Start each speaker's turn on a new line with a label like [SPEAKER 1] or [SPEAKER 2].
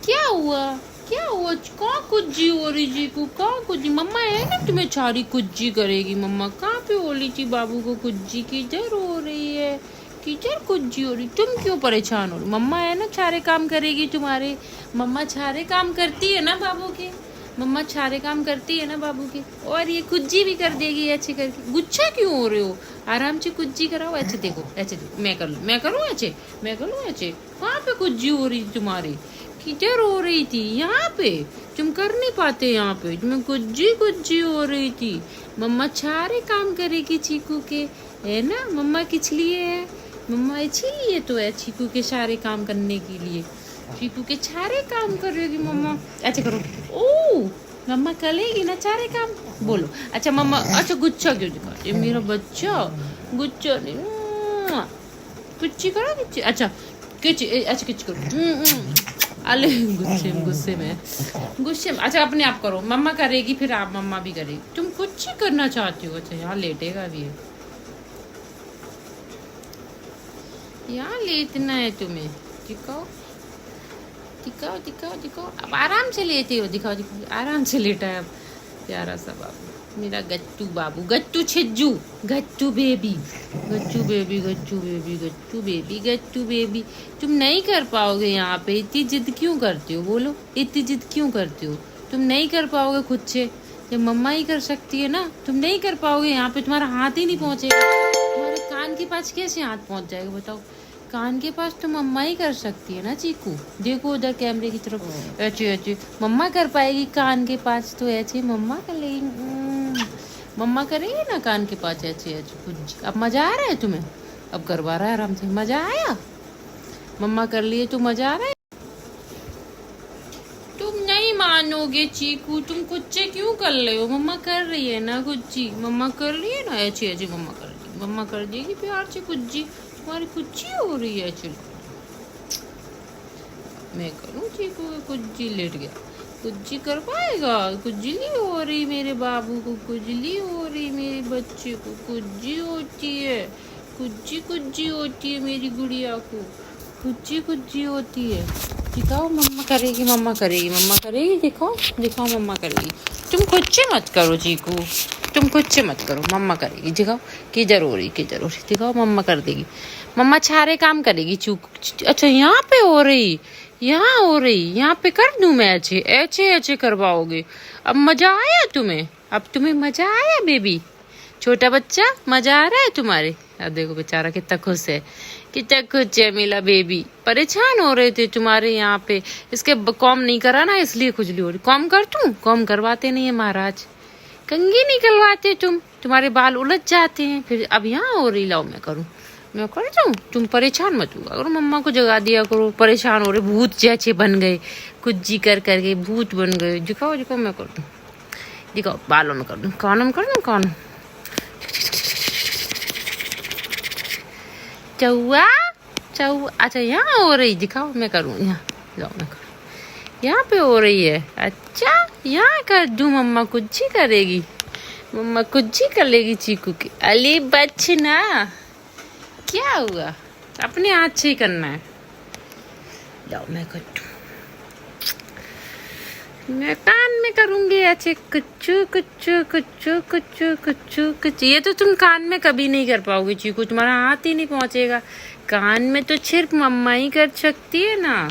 [SPEAKER 1] क्या हुआ? क्या हुआ? कहाँ कुज्जी हो रही चीकू? कहाँ कुज्जी? मम्मा है ना तुम्हें छारी कुज्जी करेगी। मम्मा कहाँ पे बोली थी बाबू को कुज्जी? किधर हो रही है? किधर कुज्जी हो रही? तुम क्यों परेशान हो रही? मम्मा है ना सारे काम करेगी तुम्हारे। मम्मा सारे काम करती है ना बाबू के। मम्मा सारे काम करती है ना बाबू के। और ये कुज्जी भी कर देगी अच्छे करके। गुच्छा क्यों हो रहे हो? आराम से कुज्जी कराओ। ऐसे देखो, ऐसे देखो। मैं कर लूँ, मैं करूँ ऐसे, मैं करूँ ऐसे। कहाँ पे कुज्जी हो रही तुम्हारी? किधर हो रही थी? यहाँ पे। तुम कर नहीं पाते यहाँ पे। तुम्हें कुज्जी कुज्जी हो रही थी। मम्मा सारे काम करेगी चीकू के, है ना? मम्मा किस लिए है? मम्मा इसीलिए तो है चीकू के सारे काम करने के लिए। चीकू के सारे काम करेगी मम्मा। ऐसे करो। ओ, मम्मा करेगी ना सारे काम। बोलो अच्छा मम्मा। अच्छा गुच्छा क्यों दिखा? ये मेरा बच्चा गुच्छा नहीं। कुच्ची करो कुच्ची। अच्छा किच, अच्छा किच करो। अले गुस्से में गुस्से में। अच्छा अपने आप करो। मम्मा करेगी फिर आप, मम्मा भी करेगी। तुम कुछ ही करना चाहती हो? अच्छा यहाँ लेटेगा भी है। यहाँ लेटना है तुम्हें? दिखाओ दिखाओ दिखाओ दिखाओ। अब आराम से लेते हो। दिखाओ दिखाओ, आराम से लेटा है अब प्यारा सा बाबू। मेरा गट्टू बाबू, गट्टू छिज्जू, गट्टू बेबी, गट्टू बेबी, गट्टू बेबी, गट्टू बेबी, गट्टू बेबी। तुम नहीं कर पाओगे यहाँ पे। इतनी जिद क्यों करते हो? बोलो, इतनी जिद क्यों करते हो? तुम नहीं कर पाओगे खुद से। जब मम्मा ही कर सकती है ना, तुम नहीं कर पाओगे। यहाँ पे तुम्हारा हाथ ही नहीं पहुँचेगा। तुम्हारे कान के पास कैसे हाथ पहुँच जाएगा बताओ? कान के पास तो मम्मा ही कर सकती है ना चीकू। देखो उधर कैमरे की तरफ। ऐसे ऐसे मम्मा कर पाएगी कान के पास, तो ऐसे मम्मा कर लेगी। मम्मा करेगी ना कान के पास ऐसे ऐसे कुछ। अब मजा आ रहा है तुम्हें? अब करवा रहा है आराम से। मजा आया? मम्मा कर लिए तो मजा आ रहा है? तुम नहीं मानोगे चीकू। तुम कुच्चे क्यों कर रहे हो? मम्मा कर रही है ना कुच्ची। मम्मा कर रही है ना ऐसे ऐसे। मम्मा कर देगी, मम्मा कर देगी प्यार से कुज्जी। तुम्हारी कुच्ची हो रही है। चलो मैं करूँ चीकू को। कुज्जी लेट गया। कुज्जी कर पाएगा? कुज्जली हो रही मेरे बाबू को, कुज्जली हो रही मेरे बच्चे को। कुज्जी होती है, कुज्जी कुज्जी होती है मेरी गुड़िया को। कुज्जी कुज्जी होती है। दिखाओ मम्मा करेगी, मम्मा करेगी, मम्मा करेगी। दिखाओ दिखाओ मम्मा करेगी। तुम खुद से मत करो चीकू, तुम खुद से मत करो। मम्मा करेगी। दिखाओ किधर हो रही, किधर हो रही। दिखाओ मम्मा कर देगी। मम्मा सारे काम करेगी चूक। अच्छा यहाँ पे हो रही, यहाँ हो रही। यहाँ पे कर दूं मैं? अच्छे ऐसे ऐसे करवाओगे? अब मजा आया तुम्हें? अब तुम्हें मजा आया बेबी? छोटा बच्चा मजा आ रहा है तुम्हारे? अब देखो बेचारा कितना खुश है, कितना खुश है मेरा बेबी। परेशान हो रहे थे तुम्हारे यहाँ पे। इसके कॉम नहीं करा ना, इसलिए खुजली हो रही। कॉम कर दूं? कॉम करवाते नहीं है महाराज, कंघी निकलवाते तुम। तुम्हारे बाल उलझ जाते हैं फिर। अब यहाँ हो रही। लाओ मैं करूँ, मैं कर जाऊँ? तुम परेशान मत हुआ करो। मम्मा को जगा दिया करो। परेशान हो रहे, भूत जैसे बन गए, कुज्जी कर करके भूत बन गए। दिखाओ दिखाओ मैं कर दूँ। दिखाओ बालों में कर दूँ, कानों में कर दूँ, कानों। चौआ चौआ। अच्छा यहाँ हो रही। दिखाओ मैं करूँ यहाँ। लाओ मैं करूँ। यहाँ पे हो रही है। अच्छा यहाँ कर दूँ? मम्मा कुज्जी करेगी, मम्मा कुज्जी कर लेगी चीकू की। अली बचना, क्या हुआ? अपने हाथ से ही करना है। लाओ मैं कर दूँ। मैं कान में करूंगी ऐसे कुच्चू कुच्चू कुच्चू कुच्चू कुच्चू कुच्चू। ये तो तुम कान में कभी नहीं कर पाओगे चीकू, तुम्हारा हाथ ही नहीं पहुंचेगा। कान में तो सिर्फ मम्मा ही कर सकती है ना।